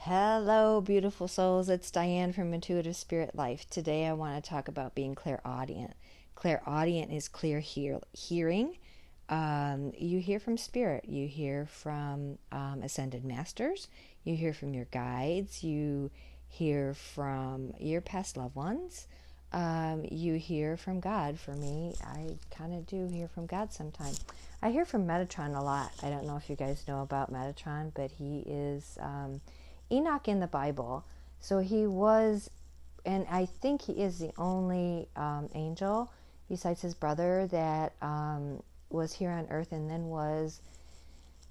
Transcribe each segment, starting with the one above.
Hello, beautiful souls. It's Diane from Intuitive Spirit Life. Today I want to talk about being clairaudient. Clairaudient is clear hearing. You hear from spirit. You hear from ascended masters. You hear from your guides. You hear from your past loved ones. You hear from God. For me, I kind of do hear from God sometimes. I hear from Metatron a lot. I don't know if you guys know about Metatron, but he is Enoch in the Bible. So he was, and I think he is the only angel besides his brother that was here on earth and then was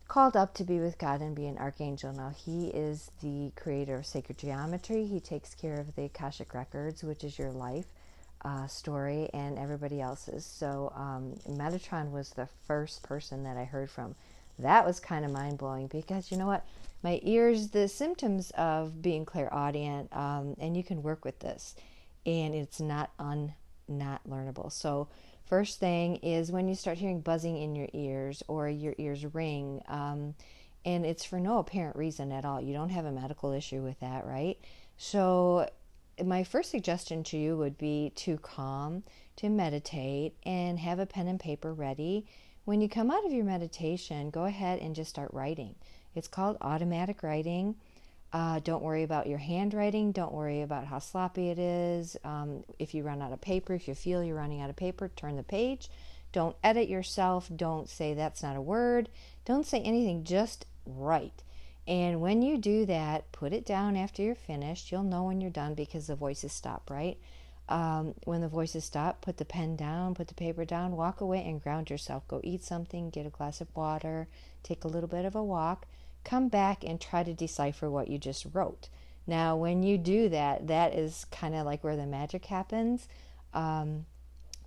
called up to be with God and be an archangel. Now he is the creator of sacred geometry. He takes care of the Akashic records, which is your life story, and everybody else's. So Metatron was the first person that I heard from. That was kind of mind-blowing because you know what? My ears, the symptoms of being clairaudient, and you can work with this, and it's not learnable. So first thing is when you start hearing buzzing in your ears or your ears ring, and it's for no apparent reason at all. You don't have a medical issue with that, right? So my first suggestion to you would be to calm, to meditate, and have a pen and paper ready. When you come out of your meditation, go ahead and just start writing. It's called automatic writing. Don't worry about your handwriting. Don't worry about how sloppy it is. If you run out of paper, if you feel you're running out of paper, turn the page. Don't edit yourself. Don't say that's not a word. Don't say anything. Just write. And when you do that, put it down after you're finished. You'll know when you're done because the voices stop, right? When the voices stop, put the pen down, put the paper down, walk away and ground yourself. Go eat something, get a glass of water, take a little bit of a walk, come back and try to decipher what you just wrote. Now, when you do that, that is kind of like where the magic happens. It's a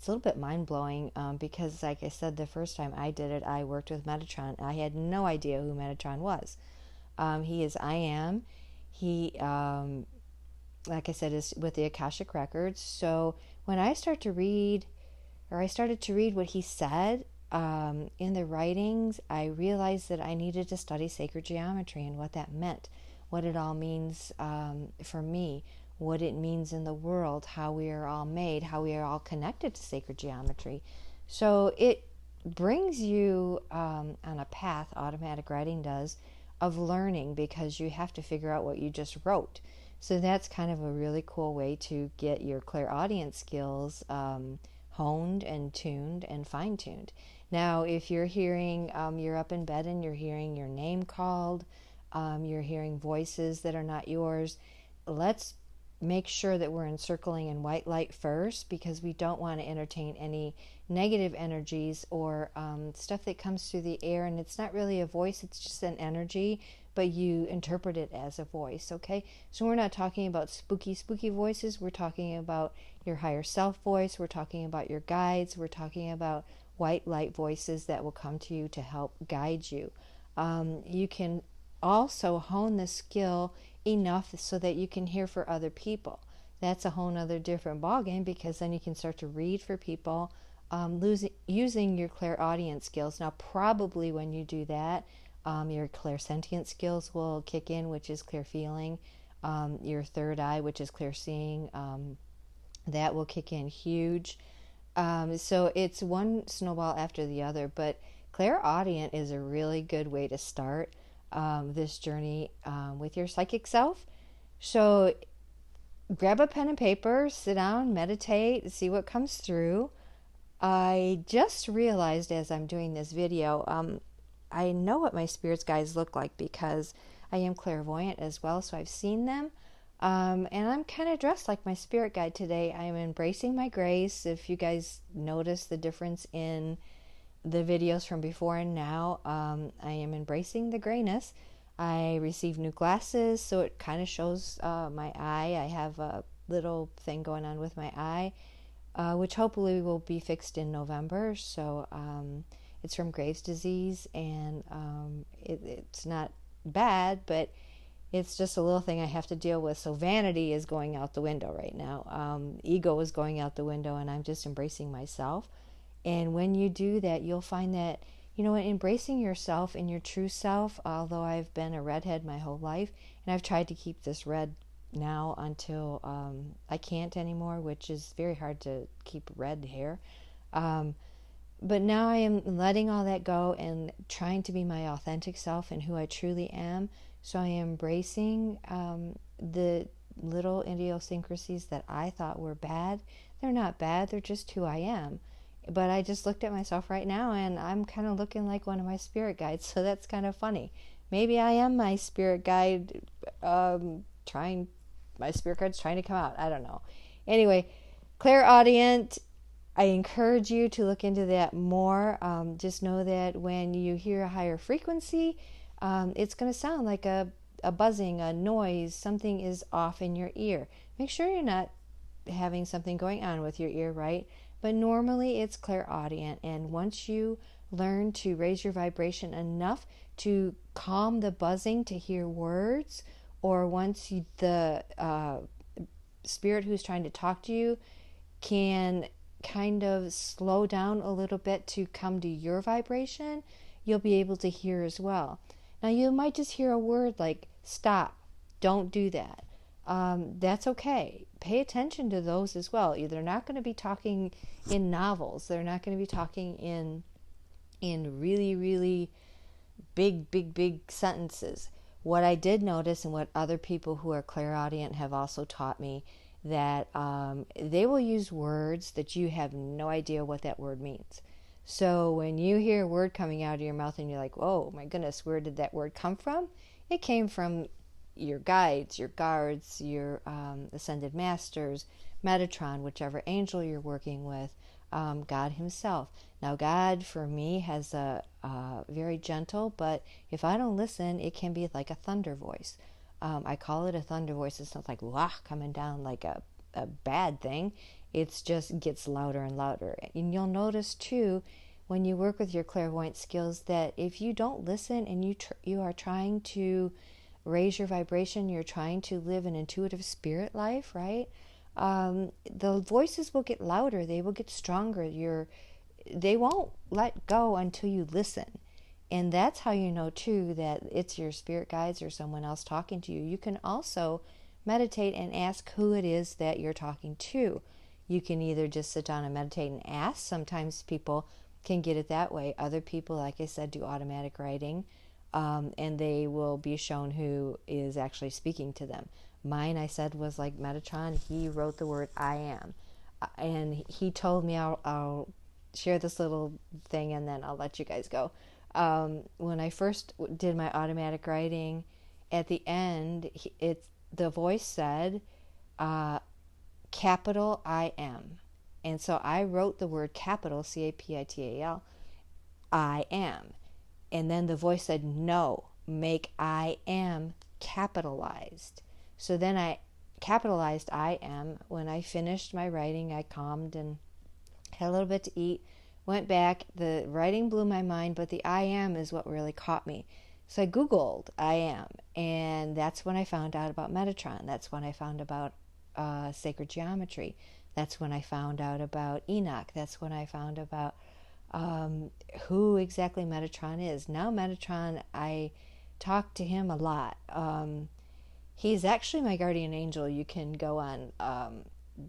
little bit mind-blowing because, like I said, the first time I did it, I worked with Metatron. I had no idea who Metatron was. He is I am. He, like I said, is with the Akashic Records. So when I started to read what he said in the writings, I realized that I needed to study sacred geometry and what that meant, what it all means for me, what it means in the world, how we are all made, how we are all connected to sacred geometry. So it brings you on a path, automatic writing does, of learning because you have to figure out what you just wrote. So that's kind of a really cool way to get your clairaudient skills honed and tuned and fine-tuned. Now, if you're hearing, you're up in bed and you're hearing your name called, you're hearing voices that are not yours, let's make sure that we're encircling in white light first because we don't want to entertain any negative energies or stuff that comes through the air, and it's not really a voice, it's just an energy, but you interpret it as a voice, okay? So we're not talking about spooky voices, we're talking about your higher self voice, we're talking about your guides, we're talking about white light voices that will come to you to help guide you. You can also hone the skill enough so that you can hear for other people. That's a whole nother different ballgame because then you can start to read for people using your clairaudient skills. Now, probably when you do that, your clairsentient skills will kick in, which is clear feeling. Your third eye, which is clear seeing, that will kick in huge. So it's one snowball after the other, but clairaudient is a really good way to start this journey with your psychic self. So grab a pen and paper, sit down, meditate, see what comes through. I just realized as I'm doing this video, I know what my spirit's guides look like because I am clairvoyant as well, so I've seen them. And I'm kind of dressed like my spirit guide today. I'm embracing my grace. If you guys notice the difference in the videos from before and now, I am embracing the grayness. I received new glasses, so it kind of shows my eye. I have a little thing going on with my eye, which hopefully will be fixed in November. So it's from Graves' disease, and it's not bad, but it's just a little thing I have to deal with. So vanity is going out the window right now. Ego is going out the window, and I'm just embracing myself. And when you do that, you'll find that, embracing yourself and your true self, although I've been a redhead my whole life, and I've tried to keep this red now until I can't anymore, which is very hard to keep red hair. But now I am letting all that go and trying to be my authentic self and who I truly am. So I am embracing the little idiosyncrasies that I thought were bad. They're not bad, they're just who I am. But I just looked at myself right now and I'm kind of looking like one of my spirit guides, so that's kind of funny. Maybe I am my spirit guide, my spirit guide's trying to come out. I don't know. Anyway, clairaudient, I encourage you to look into that more. Just know that when you hear a higher frequency, it's going to sound like a buzzing, a noise, something is off in your ear. Make sure you're not having something going on with your ear, right? But normally it's clairaudient, and once you learn to raise your vibration enough to calm the buzzing to hear words, or once the spirit who's trying to talk to you can kind of slow down a little bit to come to your vibration, you'll be able to hear as well. Now you might just hear a word like stop, don't do that. That's okay. Pay attention to those as well. They're not going to be talking in novels. They're not going to be talking in really, really big sentences. What I did notice, and what other people who are clairaudient have also taught me, that they will use words that you have no idea what that word means. So when you hear a word coming out of your mouth and you're like, oh my goodness, where did that word come from? It came from your guides, your guards, your ascended masters, Metatron, whichever angel you're working with, God himself. Now God for me has a very gentle, but if I don't listen, it can be like a thunder voice. I call it a thunder voice. It's not like wah coming down like a bad thing. It's just gets louder and louder. And you'll notice too, when you work with your clairvoyant skills, that if you don't listen and you are trying to raise your vibration, you're trying to live an intuitive spirit life, right? The voices will get louder. They will get stronger. They won't let go until you listen. And that's how you know, too, that it's your spirit guides or someone else talking to you. You can also meditate and ask who it is that you're talking to. You can either just sit down and meditate and ask. Sometimes people can get it that way. Other people, like I said, do automatic writing, and they will be shown who is actually speaking to them. Mine, I said, was like Metatron. He wrote the word I am. And he told me, I'll share this little thing and then I'll let you guys go. When I first did my automatic writing, at the end, the voice said, capital I am. And so I wrote the word capital, capital, I am. And then the voice said, no, make I am capitalized. So then I capitalized I am. When I finished my writing, I calmed and had a little bit to eat. Went back, the writing blew my mind, but the I am is what really caught me. So I Googled I am, and that's when I found out about Metatron. That's when I found about sacred geometry. That's when I found out about Enoch. That's when I found about who exactly Metatron is. Now Metatron, I talk to him a lot. He's actually my guardian angel. You can go on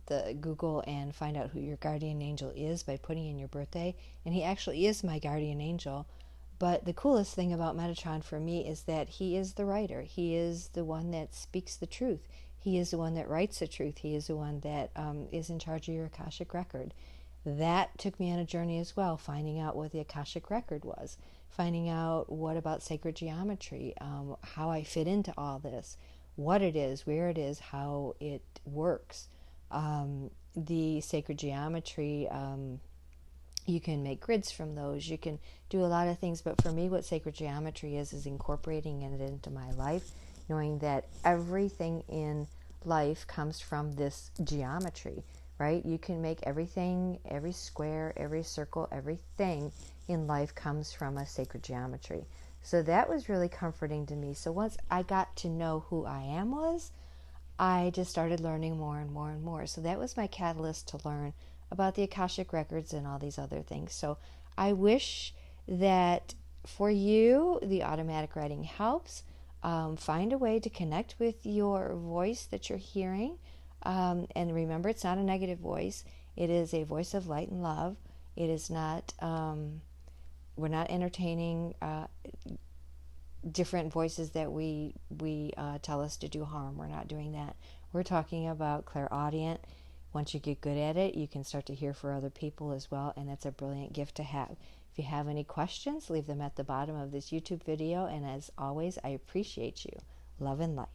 the Google and find out who your guardian angel is by putting in your birthday, and he actually is my guardian angel. But the coolest thing about Metatron for me is that he is the writer. He is the one that speaks the truth. He is the one that writes the truth. He is the one that is in charge of your Akashic record. That took me on a journey as well, finding out what the Akashic record was, finding out what about sacred geometry, how I fit into all this, what it is, where it is, how it works. The sacred geometry, you can make grids from those. You can do a lot of things, but for me, what sacred geometry is incorporating it into my life, knowing that everything in life comes from this geometry, right? You can make everything, every square, every circle, everything in life comes from a sacred geometry. So that was really comforting to me. So once I got to know who I am was, I just started learning more and more and more. So that was my catalyst to learn about the Akashic records and all these other things. So I wish that for you, the automatic writing helps. Find a way to connect with your voice that you're hearing. And remember, it's not a negative voice. It is a voice of light and love. It is not, we're not entertaining different voices that we tell us to do harm. We're not doing that. We're talking about clairaudient. Once you get good at it, you can start to hear for other people as well, and that's a brilliant gift to have. If you have any questions, leave them at the bottom of this YouTube video, and as always, I appreciate you. Love and light.